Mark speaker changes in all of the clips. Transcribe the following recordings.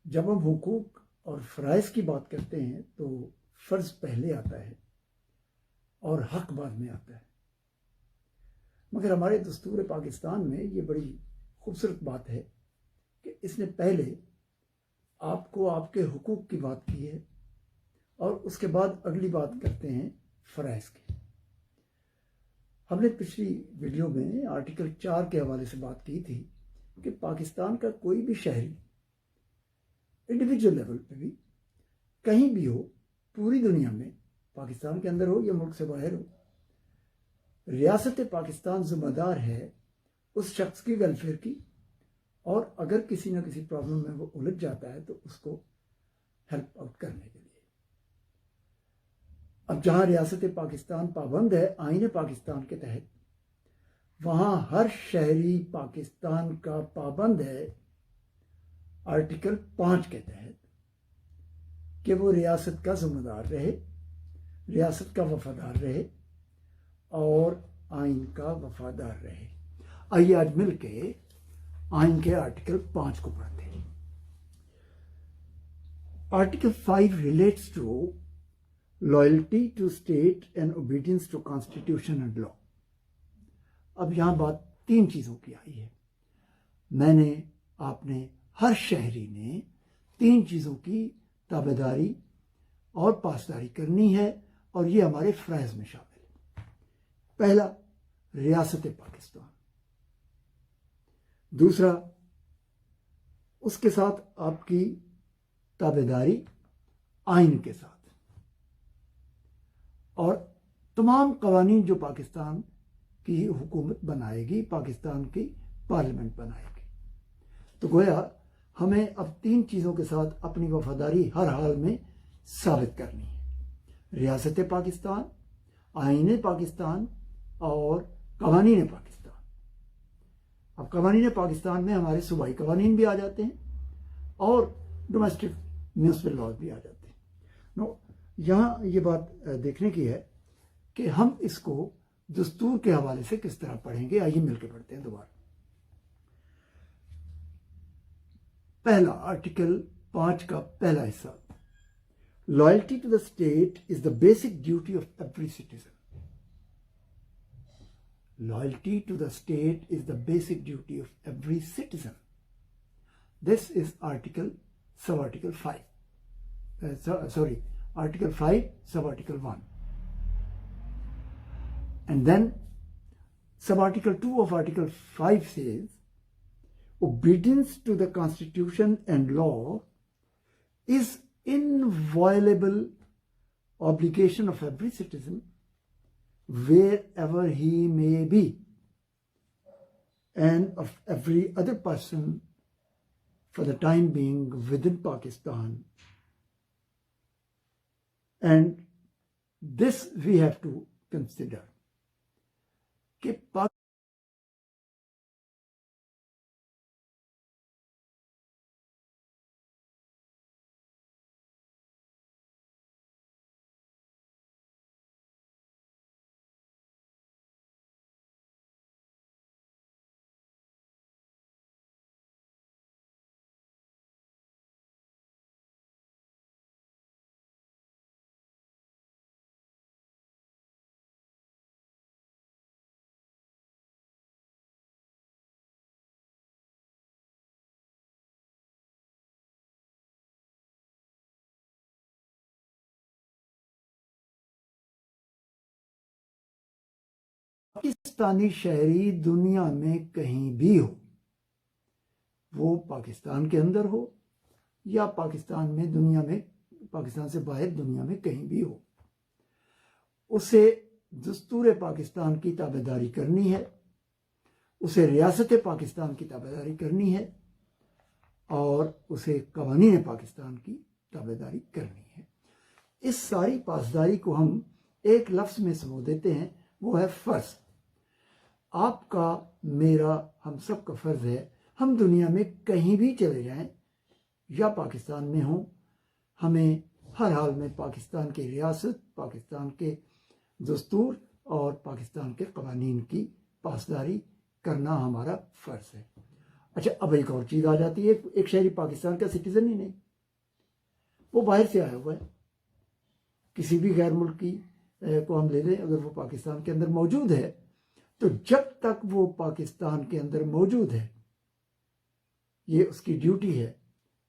Speaker 1: جب ہم حقوق اور فرائض کی بات کرتے ہیں تو فرض پہلے آتا ہے اور حق بعد میں آتا ہے، مگر ہمارے دستور پاکستان میں یہ بڑی خوبصورت بات ہے کہ اس نے پہلے آپ کو آپ کے حقوق کی بات کی ہے اور اس کے بعد اگلی بات کرتے ہیں فرائض کی۔ ہم نے پچھلی ویڈیو میں آرٹیکل 4 کے حوالے سے بات کی تھی کہ پاکستان کا کوئی بھی شہری انڈیویجول لیول پہ بھی کہیں بھی ہو پوری دنیا میں، پاکستان کے اندر ہو یا ملک سے باہر ہو، ریاست پاکستان ذمہ دار ہے اس شخص کی ویلفیئر کی، اور اگر کسی نہ کسی پرابلم میں وہ الجھ جاتا ہے تو اس کو ہیلپ آؤٹ کرنے کے لیے۔ اب جہاں ریاست پاکستان پابند ہے آئین پاکستان کے تحت، وہاں ہر شہری پاکستان کا پابند ہے آرٹیکل 5 کے تحت کہ وہ ریاست کا ذمہ دار رہے، ریاست کا وفادار رہے اور آئین کا وفادار رہے۔ آئیے آج مل کے آئین کے آرٹیکل 5 کو پڑھتے ہیں۔ Article 5 relates to loyalty to state and obedience to constitution and law۔ اب یہاں بات 3 چیزوں کی آئی ہے۔ میں نے، آپ نے، ہر شہری نے 3 چیزوں کی تابعداری اور پاسداری کرنی ہے، اور یہ ہمارے فرائض میں شامل ہے۔ پہلا، ریاست پاکستان۔ دوسرا، اس کے ساتھ آپ کی تابعداری آئین کے ساتھ، اور تمام قوانین جو پاکستان کی حکومت بنائے گی، پاکستان کی پارلیمنٹ بنائے گی۔ تو گویا ہمیں اب 3 چیزوں کے ساتھ اپنی وفاداری ہر حال میں ثابت کرنی ہے: ریاست پاکستان، آئین پاکستان اور قوانین پاکستان۔ اب قوانین پاکستان میں ہمارے صوبائی قوانین بھی آ جاتے ہیں اور ڈومیسٹک میونسپل لاز بھی آ جاتے ہیں۔ یہاں یہ بات دیکھنے کی ہے کہ ہم اس کو دستور کے حوالے سے کس طرح پڑھیں گے۔ آئیے مل کے پڑھتے ہیں دوبارہ۔ پہلا، آرٹیکل 5 کا پہلا حصہ: loyalty to the state is the basic duty of every citizen. Loyalty to the state is the basic duty of every citizen. This is Article 5, Article 5, Sub-Article 1. And then Sub-Article 2 of Article 5 says, obedience to the Constitution and law is inviolable obligation of every citizen wherever he may be, and of every other person for the time being within Pakistan. And this we have to consider کہ پاکستانی شہری دنیا میں کہیں بھی ہو، وہ پاکستان کے اندر ہو یا پاکستان میں، دنیا میں، پاکستان سے باہر دنیا میں کہیں بھی ہو، اسے دستور پاکستان کی تابعداری کرنی ہے، اسے ریاست پاکستان کی تابعداری کرنی ہے، اور اسے قوانین پاکستان کی تابعداری کرنی ہے۔ اس ساری پاسداری کو ہم ایک لفظ میں سمو دیتے ہیں، وہ ہے فرض۔ آپ کا، میرا، ہم سب کا فرض ہے، ہم دنیا میں کہیں بھی چلے جائیں یا پاکستان میں ہوں، ہمیں ہر حال میں پاکستان کی ریاست، پاکستان کے دستور اور پاکستان کے قوانین کی پاسداری کرنا ہمارا فرض ہے۔ اچھا، اب ایک اور چیز آ جاتی ہے، ایک شہری پاکستان کا سٹیزن ہی نہیں، وہ باہر سے آیا ہوا ہے، کسی بھی غیر ملکی کو ہم لے لیں، اگر وہ پاکستان کے اندر موجود ہے تو جب تک وہ پاکستان کے اندر موجود ہے یہ اس کی ڈیوٹی ہے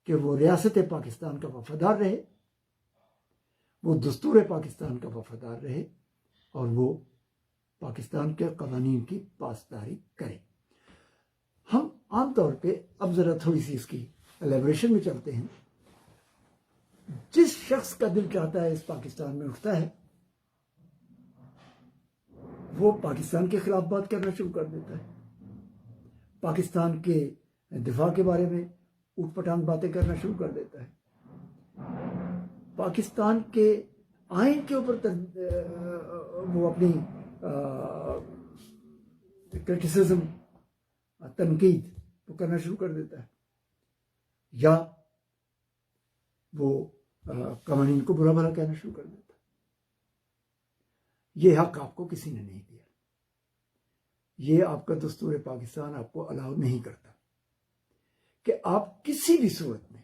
Speaker 1: کہ وہ ریاست پاکستان کا وفادار رہے، وہ دستور پاکستان کا وفادار رہے، اور وہ پاکستان کے قوانین کی پاسداری کرے۔ ہم عام طور پہ اب ذرا تھوڑی سی اس کی الیبریشن میں چلتے ہیں۔ جس شخص کا دل چاہتا ہے اس پاکستان میں اٹھتا ہے، وہ پاکستان کے خلاف بات کرنا شروع کر دیتا ہے، پاکستان کے دفاع کے بارے میں اوٹ پٹانگ باتیں کرنا شروع کر دیتا ہے، پاکستان کے آئین کے اوپر وہ اپنی کرٹیسزم، تنقید وہ کرنا شروع کر دیتا ہے، یا وہ قوانین کو برا بھلا کہنا شروع کر دیتا ہے۔ یہ حق آپ کو کسی نے نہیں دیا، یہ آپ کا دستور پاکستان آپ کو الاؤ نہیں کرتا کہ آپ کسی بھی صورت میں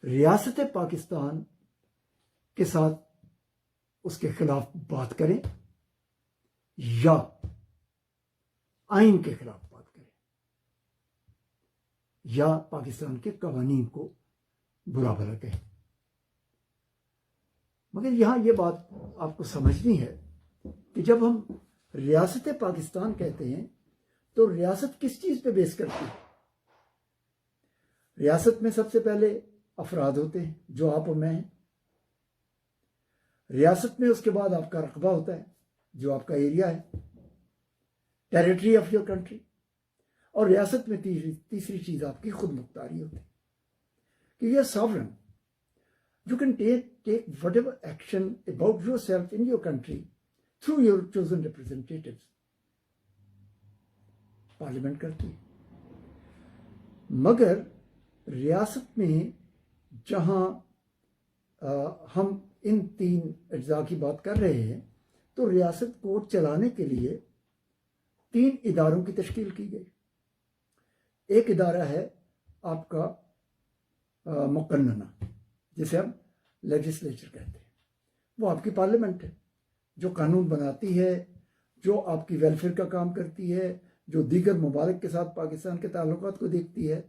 Speaker 1: ریاست پاکستان کے ساتھ اس کے خلاف بات کریں یا آئین کے خلاف بات کریں یا پاکستان کے قوانین کو برا بھلا کہیں۔ مگر یہاں یہ بات آپ کو سمجھنی ہے کہ جب ہم ریاست پاکستان کہتے ہیں تو ریاست کس چیز پہ بیس کرتی ہے؟ ریاست میں سب سے پہلے افراد ہوتے ہیں جو آپ اور میں ہیں، ریاست میں اس کے بعد آپ کا رقبہ ہوتا ہے جو آپ کا ایریا ہے، ٹیریٹری آف یور کنٹری، اور ریاست میں تیسری چیز آپ کی خود مختاری ہوتی ہے کہ یہ sovereign, you can take whatever action about yourself in your country through your chosen representatives. Parliament کرتی ہے، مگر ریاست میں جہاں ہم ان تین اجزاء کی بات کر رہے ہیں تو ریاست کو چلانے کے لیے تین اداروں کی تشکیل کی گئی۔ ایک ادارہ ہے آپ کا مقننہ، جسے ہم لیجسلیچر کہتے ہیں، وہ آپ کی پارلیمنٹ ہے جو قانون بناتی ہے، جو آپ کی ویلفیئر کا کام کرتی ہے، جو دیگر ممالک کے ساتھ پاکستان کے تعلقات کو دیکھتی ہے،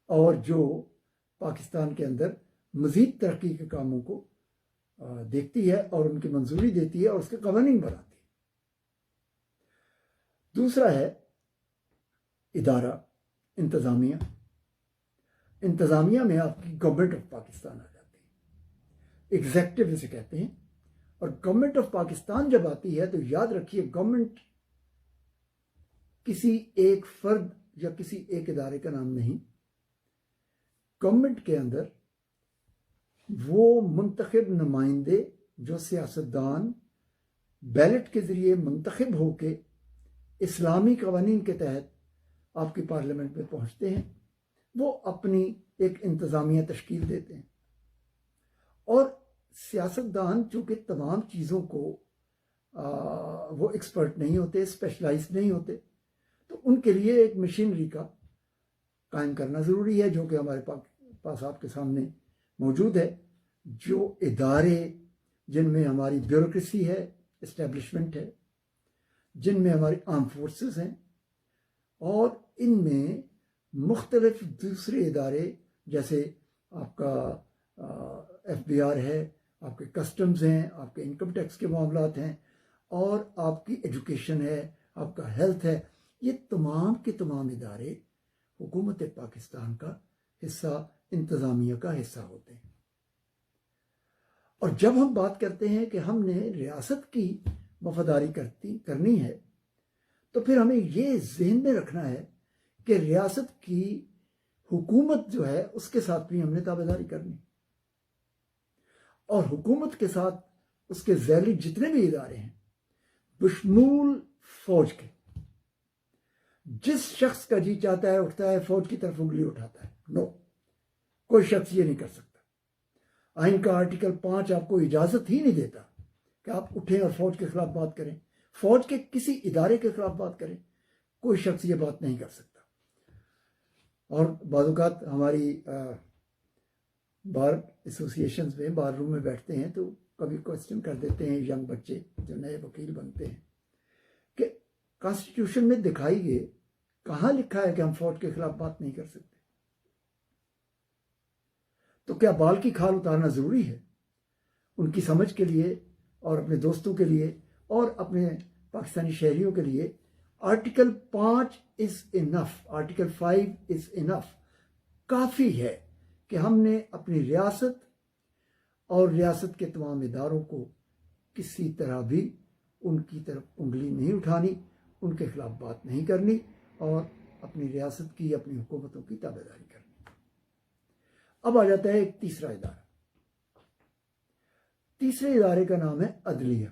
Speaker 1: اور جو پاکستان کے اندر مزید ترقی کے کاموں کو دیکھتی ہے اور ان کی منظوری دیتی ہے اور اس کے قوانین بناتی ہے۔ دوسرا ہے ادارہ انتظامیہ۔ انتظامیہ میں آپ کی گورنمنٹ آف پاکستان آ جاتی ہے، ایگزیکٹو اسے کہتے ہیں، اور گورنمنٹ آف پاکستان جب آتی ہے تو یاد رکھیے گورنمنٹ کسی ایک فرد یا کسی ایک ادارے کا نام نہیں، گورنمنٹ کے اندر وہ منتخب نمائندے جو سیاستدان بیلٹ کے ذریعے منتخب ہو کے اسلامی قوانین کے تحت آپ کی پارلیمنٹ میں پہنچتے ہیں، وہ اپنی ایک انتظامیہ تشکیل دیتے ہیں، اور سیاستدان چونکہ تمام چیزوں کو وہ ایکسپرٹ نہیں ہوتے، اسپیشلائز نہیں ہوتے، تو ان کے لیے ایک مشینری کا قائم کرنا ضروری ہے، جو کہ ہمارے پاس آپ کے سامنے موجود ہے، جو ادارے جن میں ہماری بیوروکریسی ہے، اسٹیبلشمنٹ ہے، جن میں ہماری آرم فورسز ہیں، اور ان میں مختلف دوسرے ادارے جیسے آپ کا ایف بی آر ہے، آپ کے کسٹمز ہیں، آپ کے انکم ٹیکس کے معاملات ہیں، اور آپ کی ایجوکیشن ہے، آپ کا ہیلتھ ہے، یہ تمام کے تمام ادارے حکومت پاکستان کا حصہ، انتظامیہ کا حصہ ہوتے ہیں۔ اور جب ہم بات کرتے ہیں کہ ہم نے ریاست کی وفاداری کرنی ہے تو پھر ہمیں یہ ذہن میں رکھنا ہے کہ ریاست کی حکومت جو ہے اس کے ساتھ بھی ہم نے تابعداری کرنی، اور حکومت کے ساتھ اس کے ذیلی جتنے بھی ادارے ہیں بشمول فوج کے، جس شخص کا جی چاہتا ہے اٹھتا ہے فوج کی طرف انگلی اٹھاتا ہے، نو، کوئی شخص یہ نہیں کر سکتا۔ آئین کا آرٹیکل 5 آپ کو اجازت ہی نہیں دیتا کہ آپ اٹھیں اور فوج کے خلاف بات کریں، فوج کے کسی ادارے کے خلاف بات کریں، کوئی شخص یہ بات نہیں کر سکتا۔ اور بعض اوقات ہماری بار ایسوسیشنز میں بار روم میں بیٹھتے ہیں تو کبھی کوسچن کر دیتے ہیں ینگ بچے جو نئے وکیل بنتے ہیں کہ کانسٹیٹیوشن میں دکھائیے کہاں لکھا ہے کہ ہم فوج کے خلاف بات نہیں کر سکتے؟ تو کیا بال کی کھال اتارنا ضروری ہے ان کی سمجھ کے لیے اور اپنے دوستوں کے لیے اور اپنے پاکستانی شہریوں کے لیے؟ آرٹیکل 5 از انف، آرٹیکل 5 از انف، کافی ہے کہ ہم نے اپنی ریاست اور ریاست کے تمام اداروں کو کسی طرح بھی ان کی طرف انگلی نہیں اٹھانی، ان کے خلاف بات نہیں کرنی اور اپنی ریاست کی، اپنی حکومتوں کی تابع داری کرنی۔ اب آ جاتا ہے ایک تیسرا ادارہ۔ تیسرے ادارے کا نام ہے عدلیہ۔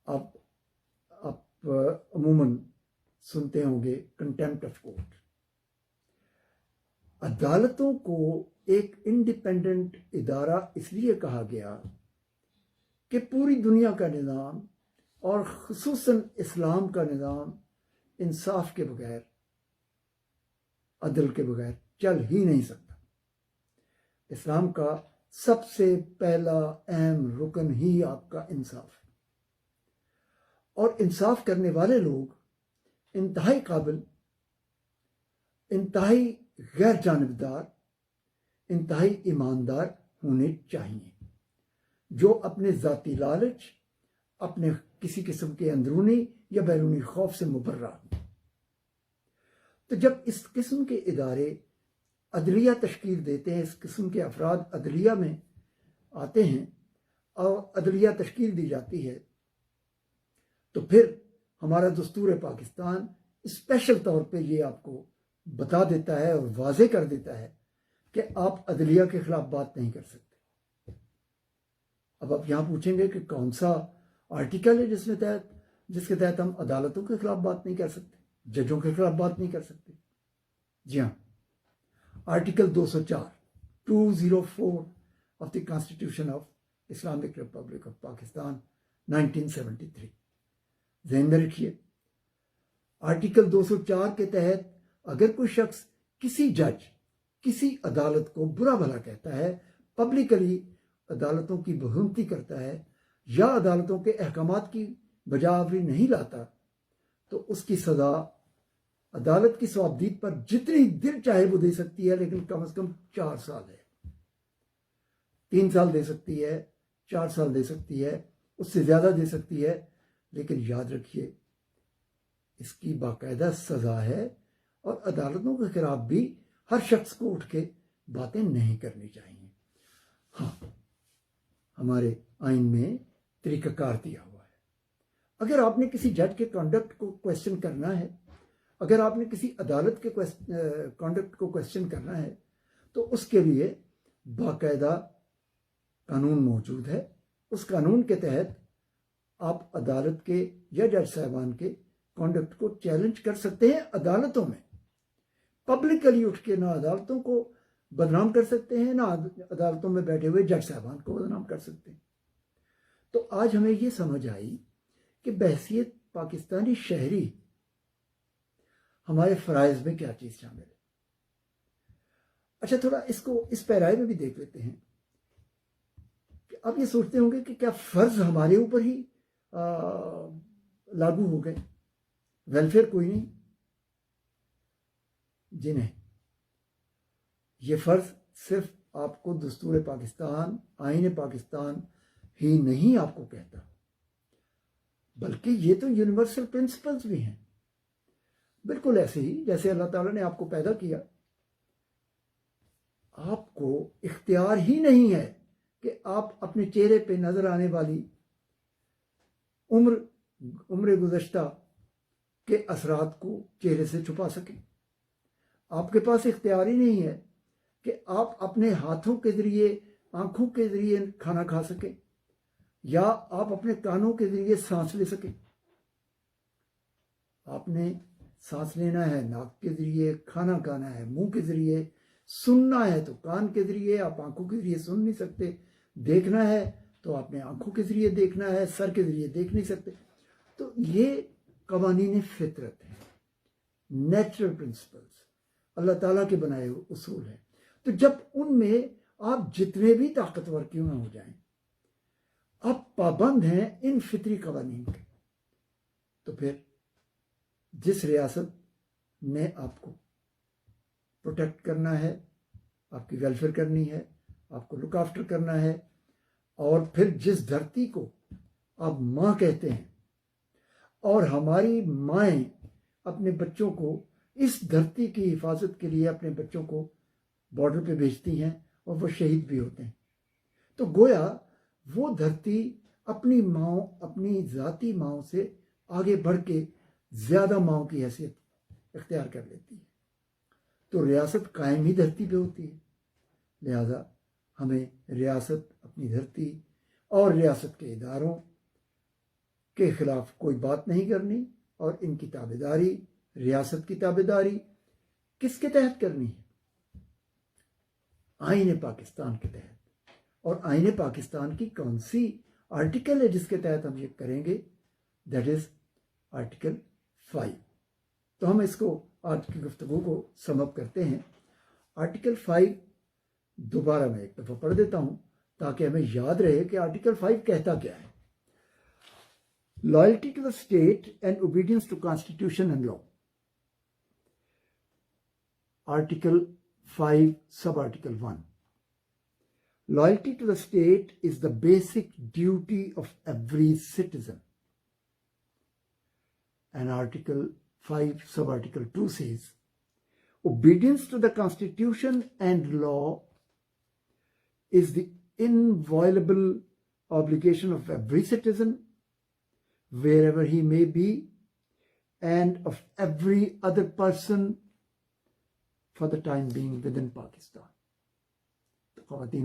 Speaker 1: اب آپ عموماً سنتے ہوں گے کنٹیمپٹ آف کورٹ۔ عدالتوں کو ایک انڈیپینڈنٹ ادارہ اس لیے کہا گیا کہ پوری دنیا کا نظام اور خصوصاً اسلام کا نظام انصاف کے بغیر، عدل کے بغیر چل ہی نہیں سکتا۔ اسلام کا سب سے پہلا اہم رکن ہی آپ کا انصاف ہے، اور انصاف کرنے والے لوگ انتہائی قابل، انتہائی غیر جانبدار، انتہائی ایماندار ہونے چاہیے، جو اپنے ذاتی لالچ، اپنے کسی قسم کے اندرونی یا بیرونی خوف سے مبرہ ہوں۔ تو جب اس قسم کے ادارے عدلیہ تشکیل دیتے ہیں، اس قسم کے افراد عدلیہ میں آتے ہیں اور عدلیہ تشکیل دی جاتی ہے، تو پھر ہمارا دستور پاکستان اسپیشل طور پہ یہ آپ کو بتا دیتا ہے اور واضح کر دیتا ہے کہ آپ عدلیہ کے خلاف بات نہیں کر سکتے۔ اب آپ یہاں پوچھیں گے کہ کون سا آرٹیکل ہے جس کے تحت ہم عدالتوں کے خلاف بات نہیں کر سکتے، ججوں کے خلاف بات نہیں کر سکتے؟ جی ہاں، article 204 of the constitution of Islamic republic of Pakistan 1973۔ ذہن میں رکھیے، آرٹیکل 204 کے تحت اگر کوئی شخص کسی جج، کسی عدالت کو برا بھلا کہتا ہے، پبلکلی عدالتوں کی بہنتی کرتا ہے یا عدالتوں کے احکامات کی بجاوری نہیں لاتا، تو اس کی سزا عدالت کی ثوابدید پر جتنی دیر چاہے وہ دے سکتی ہے، لیکن کم از کم 4 سال ہے۔ 3 سال دے سکتی ہے، 4 سال دے سکتی ہے، اس سے زیادہ دے سکتی ہے، لیکن یاد رکھیے اس کی باقاعدہ سزا ہے، اور عدالتوں کے خلاف بھی ہر شخص کو اٹھ کے باتیں نہیں کرنی چاہیے۔ ہاں، ہمارے آئین میں طریقہ کار دیا ہوا ہے۔ اگر آپ نے کسی جج کے کنڈکٹ کو کویسچن کرنا ہے، اگر آپ نے کسی عدالت کے کنڈکٹ کو کویسچن کرنا ہے، تو اس کے لیے باقاعدہ قانون موجود ہے۔ اس قانون کے تحت آپ عدالت کے یا جج صاحبان کے کنڈکٹ کو چیلنج کر سکتے ہیں عدالتوں میں، پبلکلی اٹھ کے نہ عدالتوں کو بدنام کر سکتے ہیں، نہ عدالتوں میں بیٹھے ہوئے جج صاحبان کو بدنام کر سکتے ہیں۔ تو آج ہمیں یہ سمجھ آئی کہ بحیثیت پاکستانی شہری ہمارے فرائض میں کیا چیز شامل ہے۔ اچھا، تھوڑا اس کو اس پیرائے میں بھی دیکھ لیتے ہیں کہ آپ یہ سوچتے ہوں گے کہ کیا فرض ہمارے اوپر ہی لاگو ہو گئے، ویلفیئر کوئی نہیں؟ جی نہیں، یہ فرض صرف آپ کو دستور پاکستان، آئین پاکستان ہی نہیں آپ کو کہتا، بلکہ یہ تو یونیورسل پرنسپلز بھی ہیں۔ بالکل ایسے ہی جیسے اللہ تعالیٰ نے آپ کو پیدا کیا، آپ کو اختیار ہی نہیں ہے کہ آپ اپنے چہرے پہ نظر آنے والی عمر گزشتہ کے اثرات کو چہرے سے چھپا سکیں۔ آپ کے پاس اختیار ہی نہیں ہے کہ آپ اپنے ہاتھوں کے ذریعے، آنکھوں کے ذریعے کھانا کھا سکیں، یا آپ اپنے کانوں کے ذریعے سانس لے سکیں۔ آپ نے سانس لینا ہے ناک کے ذریعے، کھانا کھانا ہے منہ کے ذریعے، سننا ہے تو کان کے ذریعے، آپ آنکھوں کے ذریعے سن نہیں سکتے، دیکھنا ہے تو آپ نے آنکھوں کے ذریعے دیکھنا ہے، سر کے ذریعے دیکھ نہیں سکتے۔ تو یہ قوانین فطرت ہیں، نیچرل پرنسپلس، اللہ تعالیٰ کے بنائے ہوئے اصول ہیں. تو جب ان میں آپ جتنے بھی طاقتور کیوں نہ ہو جائیں، آپ پابند ہیں ان فطری قوانین کے، تو پھر جس ریاست نے آپ کو پروٹیکٹ کرنا ہے، آپ کی ویلفیئر کرنی ہے، آپ کو لک آفٹر کرنا ہے، اور پھر جس دھرتی کو آپ ماں کہتے ہیں، اور ہماری مائیں اپنے بچوں کو اس دھرتی کی حفاظت کے لیے اپنے بچوں کو بارڈر پہ بھیجتی ہیں اور وہ شہید بھی ہوتے ہیں، تو گویا وہ دھرتی اپنی ماؤں، اپنی ذاتی ماؤں سے آگے بڑھ کے زیادہ ماؤں کی حیثیت اختیار کر لیتی ہے. تو ریاست قائم ہی دھرتی پہ ہوتی ہے، لہذا ہمیں ریاست، اپنی دھرتی اور ریاست کے اداروں کے خلاف کوئی بات نہیں کرنی، اور ان کی تابع داری، ریاست کی تابع داری کس کے تحت کرنی ہے؟ آئین پاکستان کے تحت. اور آئین پاکستان کی کون سی آرٹیکل ہے جس کے تحت ہم یہ کریں گے؟ That is article 5. تو ہم اس کو آج کی گفتگو کو سم اپ کرتے ہیں. آرٹیکل 5 دوبارہ میں ایک دفعہ پڑھ دیتا ہوں تاکہ ہمیں یاد رہے کہ آرٹیکل 5 کہتا کیا ہے. Loyalty to the state and obedience to constitution and law. Article 5 sub article 1. Loyalty to the state is the basic duty of every citizen. And Article 5, Sub-Article 2 says, obedience to the Constitution and law is the inviolable obligation of every citizen, wherever he may be, and of every other person for the time being within Pakistan. خواتین